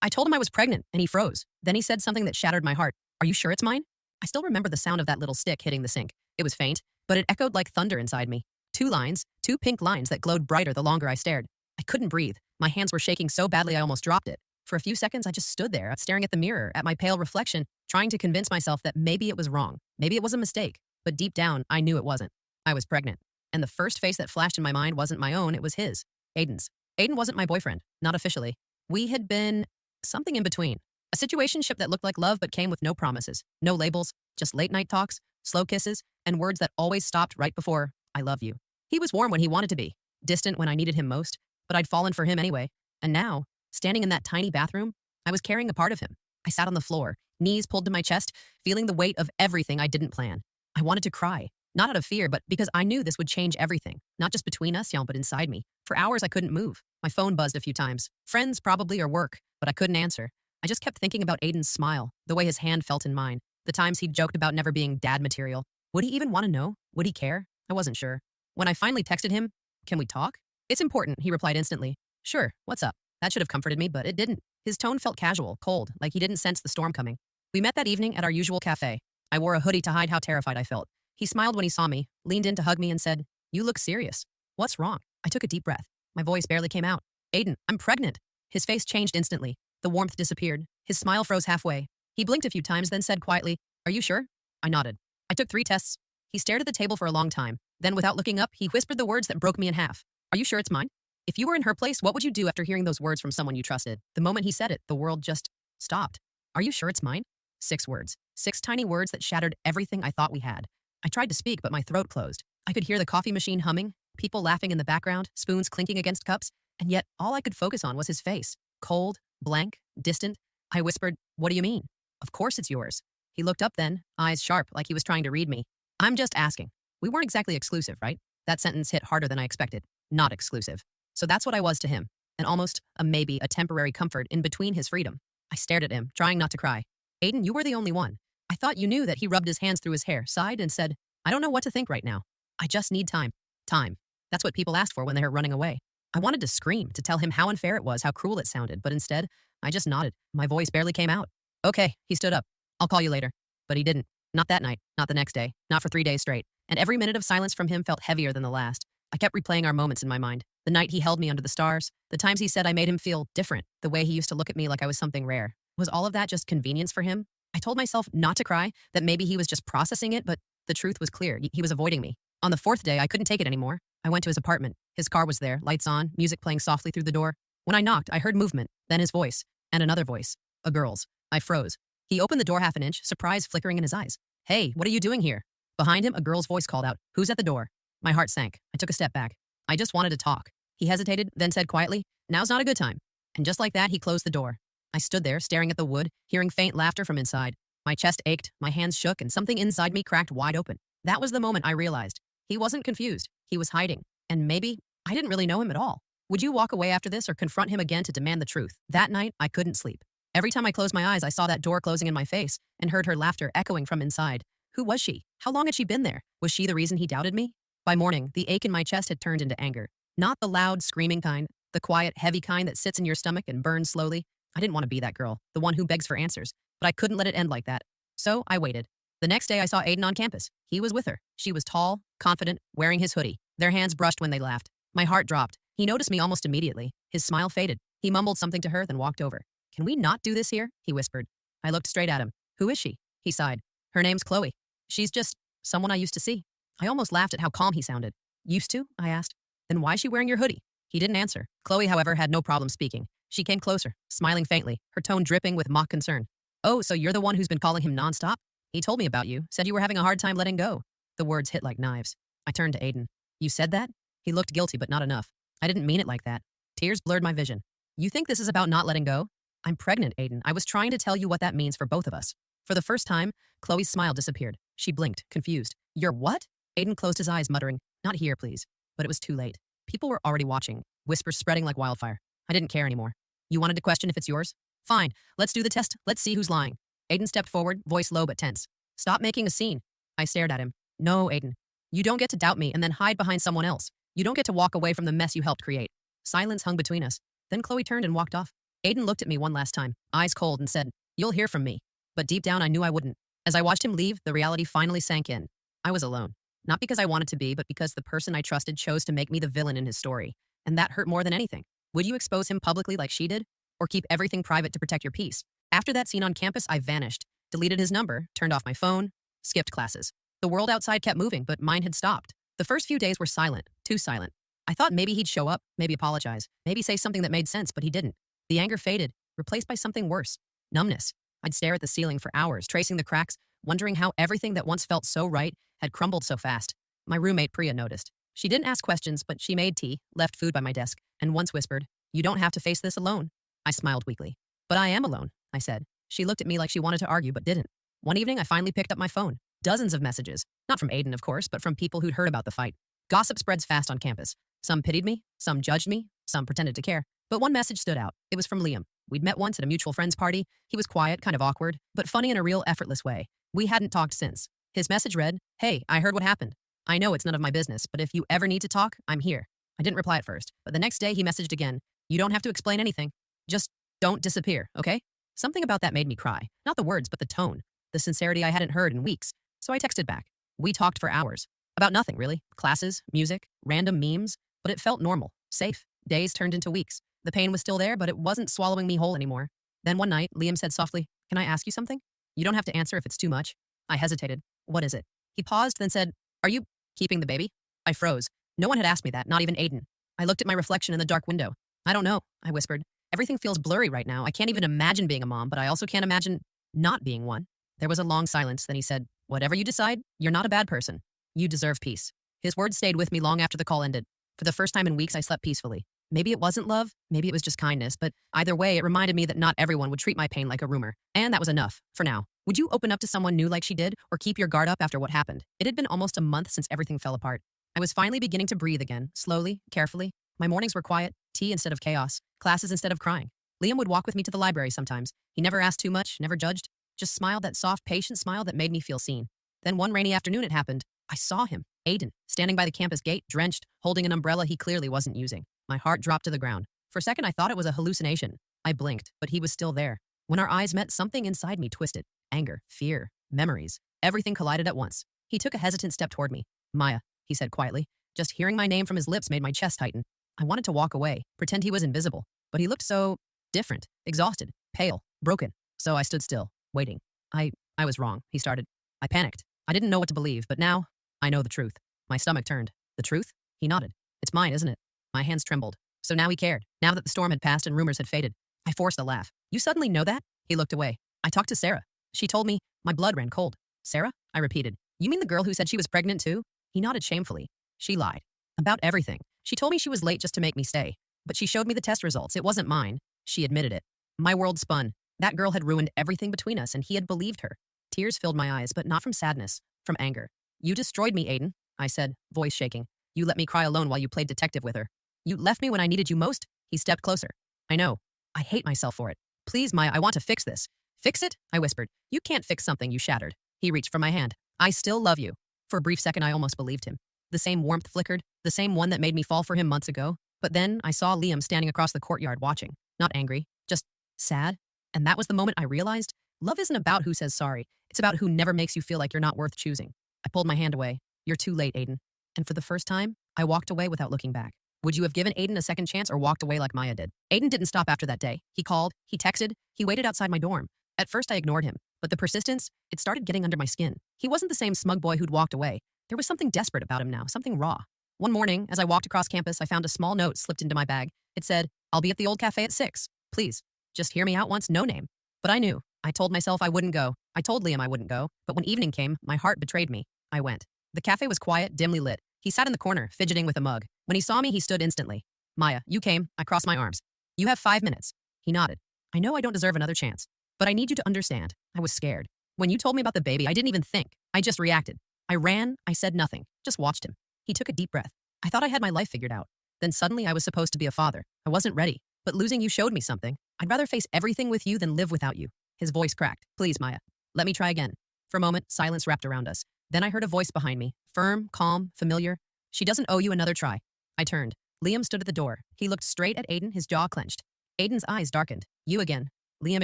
I told him I was pregnant, and he froze. Then he said something that shattered my heart. Are you sure it's mine? I still remember the sound of that little stick hitting the sink. It was faint, but it echoed like thunder inside me. Two lines, two pink lines that glowed brighter the longer I stared. I couldn't breathe. My hands were shaking so badly I almost dropped it. For a few seconds, I just stood there, staring at the mirror, at my pale reflection, trying to convince myself that maybe it was wrong. Maybe it was a mistake. But deep down, I knew it wasn't. I was pregnant. And the first face that flashed in my mind wasn't my own, it was his. Aiden's. Aiden wasn't my boyfriend, not officially. We had been something in between. A situationship that looked like love but came with no promises, no labels, just late night talks, slow kisses, and words that always stopped right before, I love you. He was warm when he wanted to be, distant when I needed him most, but I'd fallen for him anyway. And now, standing in that tiny bathroom, I was carrying a part of him. I sat on the floor, knees pulled to my chest, feeling the weight of everything I didn't plan. I wanted to cry, not out of fear, but because I knew this would change everything, not just between us, but inside me. For hours, I couldn't move. My phone buzzed a few times. Friends, probably, or work, but I couldn't answer. I just kept thinking about Aiden's smile, the way his hand felt in mine, the times he'd joked about never being dad material. Would he even want to know? Would he care? I wasn't sure. When I finally texted him, "Can we talk?" "It's important," he replied instantly. "Sure, what's up?" That should have comforted me, but it didn't. His tone felt casual, cold, like he didn't sense the storm coming. We met that evening at our usual cafe. I wore a hoodie to hide how terrified I felt. He smiled when he saw me, leaned in to hug me and said, "You look serious. What's wrong?" I took a deep breath. My voice barely came out. "Aiden, I'm pregnant." His face changed instantly. The warmth disappeared. His smile froze halfway. He blinked a few times, then said quietly, "Are you sure?" I nodded. I took 3 tests. He stared at the table for a long time. Then, without looking up, he whispered the words that broke me in half. "Are you sure it's mine?" If you were in her place, what would you do after hearing those words from someone you trusted? The moment he said it, the world just stopped. "Are you sure it's mine?" 6 words. 6 tiny words that shattered everything I thought we had. I tried to speak, but my throat closed. I could hear the coffee machine humming, people laughing in the background, spoons clinking against cups, and yet all I could focus on was his face. Cold, blank, distant. I whispered, "What do you mean?" "Of course it's yours." He looked up then, eyes sharp, like he was trying to read me. "I'm just asking. We weren't exactly exclusive, right?" That sentence hit harder than I expected. Not exclusive. So that's what I was to him. An almost, a maybe, a temporary comfort in between his freedom. I stared at him, trying not to cry. "Aiden, you were the only one." I thought you knew that. He rubbed his hands through his hair, sighed, and said, "I don't know what to think right now. I just need time." Time. That's what people ask for when they're running away. I wanted to scream, to tell him how unfair it was, how cruel it sounded, but instead, I just nodded. My voice barely came out. "Okay," he stood up. "I'll call you later." But he didn't. Not that night, not the next day, not for 3 days straight. And every minute of silence from him felt heavier than the last. I kept replaying our moments in my mind. The night he held me under the stars, the times he said I made him feel different, the way he used to look at me like I was something rare. Was all of that just convenience for him? I told myself not to cry, that maybe he was just processing it, but the truth was clear. He was avoiding me. On the 4th day, I couldn't take it anymore. I went to his apartment. His car was there, lights on, music playing softly through the door. When I knocked, I heard movement, then his voice, and another voice. A girl's. I froze. He opened the door half an inch, surprise flickering in his eyes. "Hey, what are you doing here?" Behind him, a girl's voice called out, "Who's at the door?" My heart sank. I took a step back. "I just wanted to talk." He hesitated, then said quietly, "Now's not a good time." And just like that, he closed the door. I stood there, staring at the wood, hearing faint laughter from inside. My chest ached, my hands shook, and something inside me cracked wide open. That was the moment I realized. He wasn't confused. He was hiding. And maybe I didn't really know him at all. Would you walk away after this or confront him again to demand the truth? That night, I couldn't sleep. Every time I closed my eyes, I saw that door closing in my face and heard her laughter echoing from inside. Who was she? How long had she been there? Was she the reason he doubted me? By morning, the ache in my chest had turned into anger. Not the loud, screaming kind, the quiet, heavy kind that sits in your stomach and burns slowly. I didn't want to be that girl, the one who begs for answers, but I couldn't let it end like that. So I waited. The next day, I saw Aiden on campus. He was with her. She was tall, confident, wearing his hoodie. Their hands brushed when they laughed. My heart dropped. He noticed me almost immediately. His smile faded. He mumbled something to her, then walked over. "Can we not do this here?" he whispered. I looked straight at him. "Who is she?" He sighed. "Her name's Chloe. She's just someone I used to see." I almost laughed at how calm he sounded. "Used to?" I asked. "Then why's she wearing your hoodie?" He didn't answer. Chloe, however, had no problem speaking. She came closer, smiling faintly, her tone dripping with mock concern. "Oh, so you're the one who's been calling him nonstop? He told me about you, said you were having a hard time letting go." The words hit like knives. I turned to Aiden. "You said that?" He looked guilty, but not enough. "I didn't mean it like that." Tears blurred my vision. "You think this is about not letting go?" "I'm pregnant, Aiden. I was trying to tell you what that means for both of us." For the first time, Chloe's smile disappeared. She blinked, confused. "You're what?" Aiden closed his eyes, muttering, "Not here, please." But it was too late. People were already watching, whispers spreading like wildfire. I didn't care anymore. "You wanted to question if it's yours? Fine, let's do the test. Let's see who's lying." Aiden stepped forward, voice low but tense. "Stop making a scene." I stared at him. "No, Aiden. You don't get to doubt me and then hide behind someone else. You don't get to walk away from the mess you helped create." Silence hung between us. Then Chloe turned and walked off. Aiden looked at me one last time, eyes cold, and said, "You'll hear from me." But deep down, I knew I wouldn't. As I watched him leave, the reality finally sank in. I was alone. Not because I wanted to be, but because the person I trusted chose to make me the villain in his story. And that hurt more than anything. Would you expose him publicly like she did? Or keep everything private to protect your peace? After that scene on campus, I vanished, deleted his number, turned off my phone, skipped classes. The world outside kept moving, but mine had stopped. The first few days were silent, too silent. I thought maybe he'd show up, maybe apologize, maybe say something that made sense, but he didn't. The anger faded, replaced by something worse. Numbness. I'd stare at the ceiling for hours, tracing the cracks, wondering how everything that once felt so right had crumbled so fast. My roommate Priya noticed. She didn't ask questions, but she made tea, left food by my desk, and once whispered, "You don't have to face this alone." I smiled weakly. "But I am alone," I said. She looked at me like she wanted to argue, but didn't. One evening, I finally picked up my phone. Dozens of messages. Not from Aiden, of course, but from people who'd heard about the fight. Gossip spreads fast on campus. Some pitied me, some judged me, some pretended to care. But one message stood out. It was from Liam. We'd met once at a mutual friend's party. He was quiet, kind of awkward, but funny in a real effortless way. We hadn't talked since. His message read, "Hey, I heard what happened. I know it's none of my business, but if you ever need to talk, I'm here." I didn't reply at first, but the next day he messaged again. "You don't have to explain anything. Just don't disappear, okay?" Something about that made me cry. Not the words, but the tone. The sincerity I hadn't heard in weeks. So I texted back. We talked for hours. About nothing, really. Classes, music, random memes. But it felt normal, safe. Days turned into weeks. The pain was still there, but it wasn't swallowing me whole anymore. Then one night, Liam said softly, "Can I ask you something?" "You don't have to answer if it's too much." I hesitated. "What is it?" He paused, then said, "Are you keeping the baby?" I froze. No one had asked me that, not even Aiden. I looked at my reflection in the dark window. "I don't know," I whispered. "Everything feels blurry right now. I can't even imagine being a mom, but I also can't imagine not being one." There was a long silence, then he said, "Whatever you decide, you're not a bad person. You deserve peace." His words stayed with me long after the call ended. For the first time in weeks, I slept peacefully. Maybe it wasn't love, maybe it was just kindness, but either way, it reminded me that not everyone would treat my pain like a rumor. And that was enough, for now. Would you open up to someone new like she did, or keep your guard up after what happened? It had been almost a month since everything fell apart. I was finally beginning to breathe again, slowly, carefully. My mornings were quiet, tea instead of chaos, classes instead of crying. Liam would walk with me to the library sometimes. He never asked too much, never judged, just smiled, that soft, patient smile that made me feel seen. Then one rainy afternoon it happened. I saw him, Aiden, standing by the campus gate, drenched, holding an umbrella he clearly wasn't using. My heart dropped to the ground. For a second, I thought it was a hallucination. I blinked, but he was still there. When our eyes met, something inside me twisted. Anger, fear, memories. Everything collided at once. He took a hesitant step toward me. "Maya," he said quietly. Just hearing my name from his lips made my chest tighten. I wanted to walk away, pretend he was invisible, but he looked so different, exhausted, pale, broken. So I stood still, waiting. I was wrong, he started. I panicked. I didn't know what to believe, but now I know the truth. My stomach turned. "The truth?" He nodded. "It's mine, isn't it?" My hands trembled. So now he cared, now that the storm had passed and rumors had faded. I forced a laugh. "You suddenly know that?" He looked away. "I talked to Sarah. She told me." My blood ran cold. "Sarah?" I repeated. "You mean the girl who said she was pregnant too?" He nodded shamefully. "She lied. About everything. She told me she was late just to make me stay. But she showed me the test results. It wasn't mine." She admitted it. My world spun. That girl had ruined everything between us, and he had believed her. Tears filled my eyes, but not from sadness, from anger. "You destroyed me, Aiden," I said, voice shaking. "You let me cry alone while you played detective with her. You left me when I needed you most." He stepped closer. "I know. I hate myself for it. Please, Maya, I want to fix this." "Fix it?" I whispered. "You can't fix something you shattered." He reached for my hand. "I still love you." For a brief second, I almost believed him. The same warmth flickered, the same one that made me fall for him months ago. But then I saw Liam standing across the courtyard watching. Not angry, just sad. And that was the moment I realized love isn't about who says sorry. It's about who never makes you feel like you're not worth choosing. I pulled my hand away. "You're too late, Aiden." And for the first time, I walked away without looking back. Would you have given Aiden a second chance or walked away like Maya did? Aiden didn't stop after that day. He called, he texted, he waited outside my dorm. At first I ignored him, but the persistence, it started getting under my skin. He wasn't the same smug boy who'd walked away. There was something desperate about him now, something raw. One morning, as I walked across campus, I found a small note slipped into my bag. It said, "I'll be at the old cafe at 6. Please, just hear me out once, no name." But I knew. I told myself I wouldn't go. I told Liam I wouldn't go. But when evening came, my heart betrayed me. I went. The cafe was quiet, dimly lit. He sat in the corner, fidgeting with a mug. When he saw me, he stood instantly. "Maya, you came." I crossed my arms. "You have 5 minutes." He nodded. "I know I don't deserve another chance, but I need you to understand. I was scared. When you told me about the baby, I didn't even think. I just reacted. I ran, I said nothing, just watched him." He took a deep breath. "I thought I had my life figured out. Then suddenly I was supposed to be a father. I wasn't ready. But losing you showed me something. I'd rather face everything with you than live without you." His voice cracked. "Please, Maya, let me try again." For a moment, silence wrapped around us. Then I heard a voice behind me, firm, calm, familiar. "She doesn't owe you another try." I turned. Liam stood at the door. He looked straight at Aiden, his jaw clenched. Aiden's eyes darkened. You again. Liam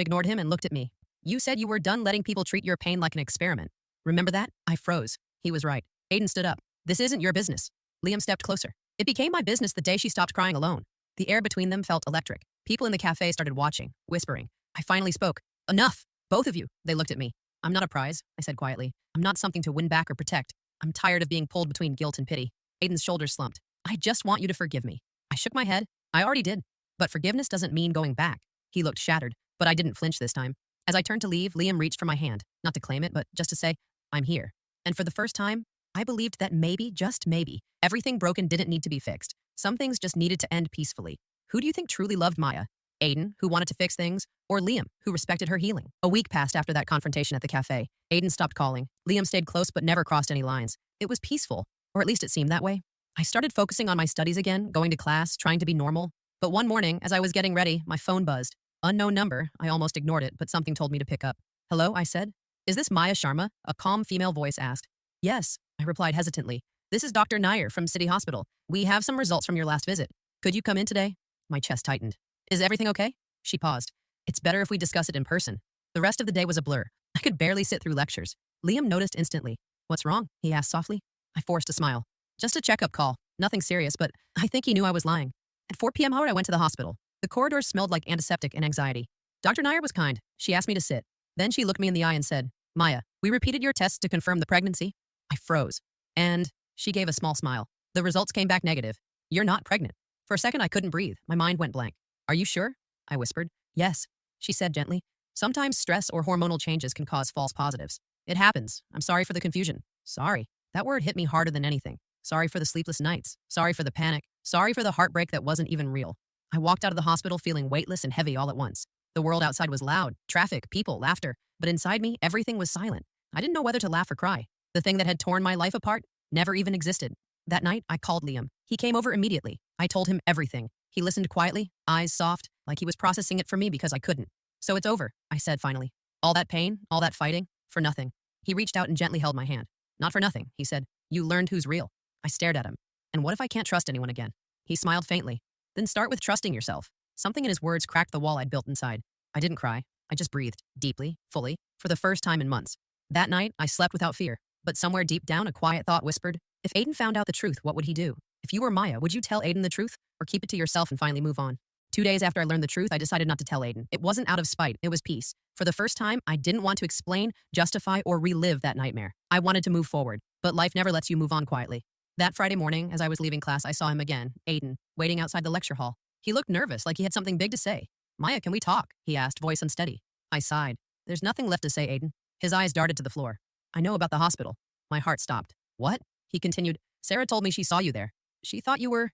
ignored him and looked at me. You said you were done letting people treat your pain like an experiment. Remember that? I froze. He was right. Aiden stood up. This isn't your business. Liam stepped closer. It became my business the day she stopped crying alone. The air between them felt electric. People in the cafe started watching, whispering. I finally spoke. Enough! Both of you. They looked at me. I'm not a prize, I said quietly. I'm not something to win back or protect. I'm tired of being pulled between guilt and pity. Aiden's shoulders slumped. I just want you to forgive me. I shook my head. I already did. But forgiveness doesn't mean going back. He looked shattered, but I didn't flinch this time. As I turned to leave, Liam reached for my hand. Not to claim it, but just to say, I'm here. And for the first time, I believed that maybe, just maybe, everything broken didn't need to be fixed. Some things just needed to end peacefully. Who do you think truly loved Maya? Aiden, who wanted to fix things, or Liam, who respected her healing? A week passed after that confrontation at the cafe. Aiden stopped calling. Liam stayed close but never crossed any lines. It was peaceful, or at least it seemed that way. I started focusing on my studies again, going to class, trying to be normal. But one morning, as I was getting ready, my phone buzzed. Unknown number. I almost ignored it, but something told me to pick up. Hello, I said. Is this Maya Sharma? A calm female voice asked. Yes, I replied hesitantly. This is Dr. Nair from City Hospital. We have some results from your last visit. Could you come in today? My chest tightened. Is everything okay? She paused. It's better if we discuss it in person. The rest of the day was a blur. I could barely sit through lectures. Liam noticed instantly. What's wrong? He asked softly. I forced a smile. Just a checkup call. Nothing serious, but I think he knew I was lying. At 4 p.m. I went to the hospital. The corridors smelled like antiseptic and anxiety. Dr. Nair was kind. She asked me to sit. Then she looked me in the eye and said, Maya, we repeated your tests to confirm the pregnancy. I froze. And she gave a small smile. The results came back negative. You're not pregnant. For a second, I couldn't breathe. My mind went blank. Are you sure? I whispered. Yes, she said gently. Sometimes stress or hormonal changes can cause false positives. It happens. I'm sorry for the confusion. Sorry. That word hit me harder than anything. Sorry for the sleepless nights. Sorry for the panic. Sorry for the heartbreak that wasn't even real. I walked out of the hospital feeling weightless and heavy all at once. The world outside was loud, traffic, people, laughter, but inside me, everything was silent. I didn't know whether to laugh or cry. The thing that had torn my life apart never even existed. That night, I called Liam. He came over immediately. I told him everything. He listened quietly, eyes soft, like he was processing it for me because I couldn't. So it's over, I said finally. All that pain, all that fighting, for nothing. He reached out and gently held my hand. Not for nothing, he said. You learned who's real. I stared at him. And what if I can't trust anyone again? He smiled faintly. Then start with trusting yourself. Something in his words cracked the wall I'd built inside. I didn't cry. I just breathed, deeply, fully, for the first time in months. That night, I slept without fear. But somewhere deep down, a quiet thought whispered, if Aiden found out the truth, what would he do? If you were Maya, would you tell Aiden the truth? Or keep it to yourself and finally move on? 2 days after I learned the truth, I decided not to tell Aiden. It wasn't out of spite, it was peace. For the first time, I didn't want to explain, justify, or relive that nightmare. I wanted to move forward, but life never lets you move on quietly. That Friday morning, as I was leaving class, I saw him again, Aiden, waiting outside the lecture hall. He looked nervous, like he had something big to say. Maya, can we talk? He asked, voice unsteady. I sighed. There's nothing left to say, Aiden. His eyes darted to the floor. I know about the hospital. My heart stopped. What? He continued. Sarah told me she saw you there. She thought you were,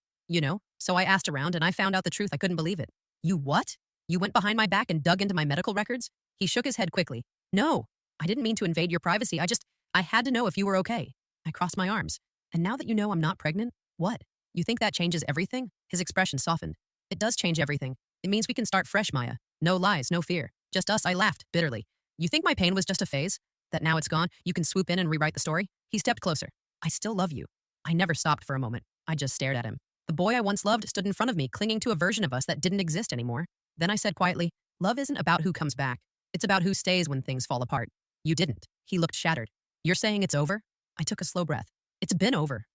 so I asked around and I found out the truth. I couldn't believe it. You what? You went behind my back and dug into my medical records? He shook his head quickly. No, I didn't mean to invade your privacy. I had to know if you were okay. I crossed my arms. And now that you know I'm not pregnant, what? You think that changes everything? His expression softened. It does change everything. It means we can start fresh, Maya. No lies, no fear. Just us, I laughed, bitterly. You think my pain was just a phase? That now it's gone, you can swoop in and rewrite the story? He stepped closer. I still love you. I never stopped for a moment. I just stared at him. The boy I once loved stood in front of me, clinging to a version of us that didn't exist anymore. Then I said quietly, love isn't about who comes back. It's about who stays when things fall apart. You didn't. He looked shattered. You're saying it's over? I took a slow breath. It's been over.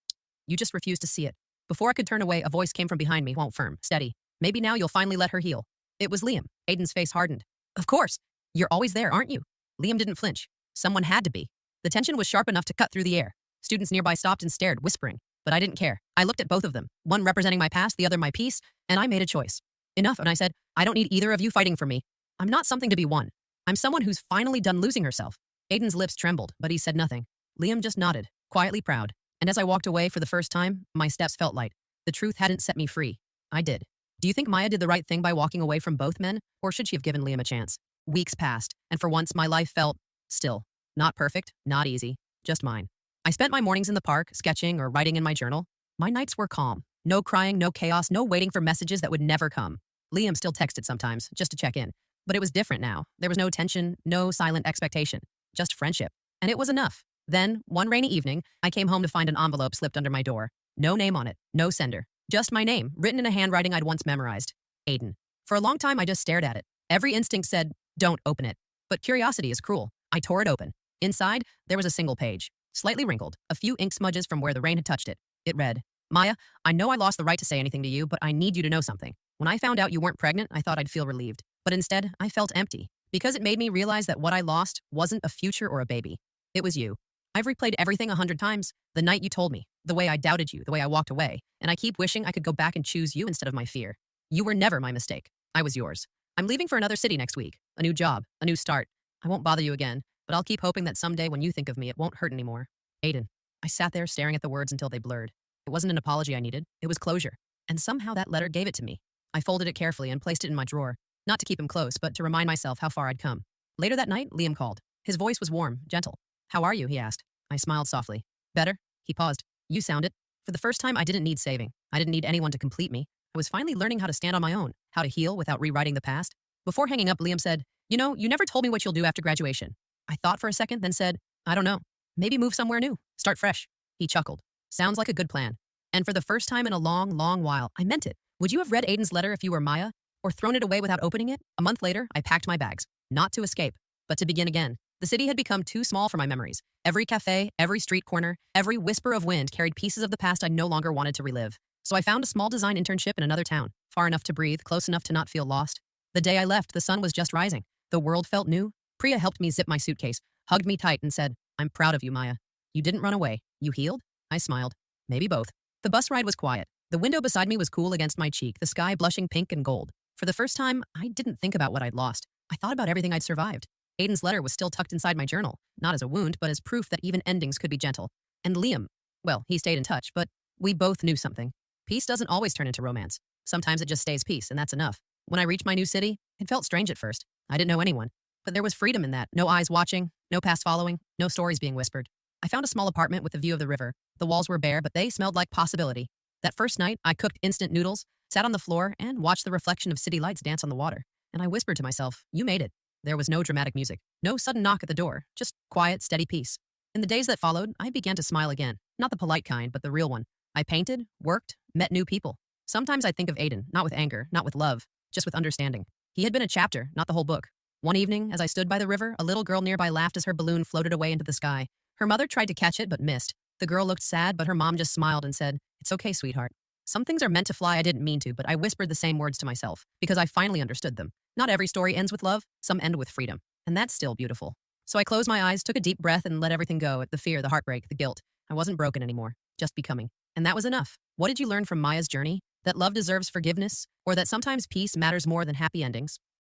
You just refused to see it. Before I could turn away, a voice came from behind me, firm, steady. Maybe now you'll finally let her heal. It was Liam. Aiden's face hardened. Of course. You're always there, aren't you? Liam didn't flinch. Someone had to be. The tension was sharp enough to cut through the air. Students nearby stopped and stared, whispering. But I didn't care. I looked at both of them, one representing my past, the other my peace, and I made a choice. Enough, and I said, I don't need either of you fighting for me. I'm not something to be won. I'm someone who's finally done losing herself. Aiden's lips trembled, but he said nothing. Liam just nodded, quietly proud. And as I walked away for the first time, my steps felt light. The truth hadn't set me free. I did. Do you think Maya did the right thing by walking away from both men, or should she have given Liam a chance? Weeks passed, and for once my life felt still. Not perfect, not easy, just mine. I spent my mornings in the park, sketching or writing in my journal. My nights were calm. No crying, no chaos, no waiting for messages that would never come. Liam still texted sometimes, just to check in. But it was different now. There was no tension, no silent expectation, just friendship. And it was enough. Then, one rainy evening, I came home to find an envelope slipped under my door. No name on it, no sender. Just my name, written in a handwriting I'd once memorized. Aiden. For a long time, I just stared at it. Every instinct said, don't open it. But curiosity is cruel. I tore it open. Inside, there was a single page, slightly wrinkled, a few ink smudges from where the rain had touched it. It read, Maya, I know I lost the right to say anything to you, but I need you to know something. When I found out you weren't pregnant, I thought I'd feel relieved. But instead, I felt empty. Because it made me realize that what I lost wasn't a future or a baby. It was you. I've replayed everything 100 times. The night you told me, the way I doubted you, the way I walked away, and I keep wishing I could go back and choose you instead of my fear. You were never my mistake. I was yours. I'm leaving for another city next week. A new job, a new start. I won't bother you again, but I'll keep hoping that someday when you think of me, it won't hurt anymore. Aiden. I sat there staring at the words until they blurred. It wasn't an apology I needed. It was closure. And somehow that letter gave it to me. I folded it carefully and placed it in my drawer, not to keep him close, but to remind myself how far I'd come. Later that night, Liam called. His voice was warm, gentle. How are you? He asked. I smiled softly. Better? He paused. You sound it. For the first time, I didn't need saving. I didn't need anyone to complete me. I was finally learning how to stand on my own, how to heal without rewriting the past. Before hanging up, Liam said, You know, you never told me what you'll do after graduation. I thought for a second, then said, I don't know. Maybe move somewhere new. Start fresh. He chuckled. Sounds like a good plan. And for the first time in a long, long while, I meant it. Would you have read Aiden's letter if you were Maya? Or thrown it away without opening it? A month later, I packed my bags. Not to escape, but to begin again. The city had become too small for my memories. Every cafe, every street corner, every whisper of wind carried pieces of the past I no longer wanted to relive. So I found a small design internship in another town, far enough to breathe, close enough to not feel lost. The day I left, the sun was just rising. The world felt new. Priya helped me zip my suitcase, hugged me tight, and said, I'm proud of you, Maya. You didn't run away. You healed? I smiled. Maybe both. The bus ride was quiet. The window beside me was cool against my cheek, the sky blushing pink and gold. For the first time, I didn't think about what I'd lost. I thought about everything I'd survived. Aiden's letter was still tucked inside my journal, not as a wound, but as proof that even endings could be gentle. And Liam, well, he stayed in touch, but we both knew something. Peace doesn't always turn into romance. Sometimes it just stays peace, and that's enough. When I reached my new city, it felt strange at first. I didn't know anyone. But there was freedom in that. No eyes watching, no past following, no stories being whispered. I found a small apartment with a view of the river. The walls were bare, but they smelled like possibility. That first night, I cooked instant noodles, sat on the floor, and watched the reflection of city lights dance on the water. And I whispered to myself, you made it. There was no dramatic music, no sudden knock at the door, just quiet, steady peace. In the days that followed, I began to smile again. Not the polite kind, but the real one. I painted, worked, met new people. Sometimes I think of Aiden, not with anger, not with love, just with understanding. He had been a chapter, not the whole book. One evening, as I stood by the river, a little girl nearby laughed as her balloon floated away into the sky. Her mother tried to catch it, but missed. The girl looked sad, but her mom just smiled and said, It's okay, sweetheart. Some things are meant to fly I didn't mean to, but I whispered the same words to myself, because I finally understood them. Not every story ends with love, some end with freedom. And that's still beautiful. So I closed my eyes, took a deep breath, and let everything go, the fear, the heartbreak, the guilt. I wasn't broken anymore, just becoming. And that was enough. What did you learn from Maya's journey? That love deserves forgiveness? Or that sometimes peace matters more than happy endings?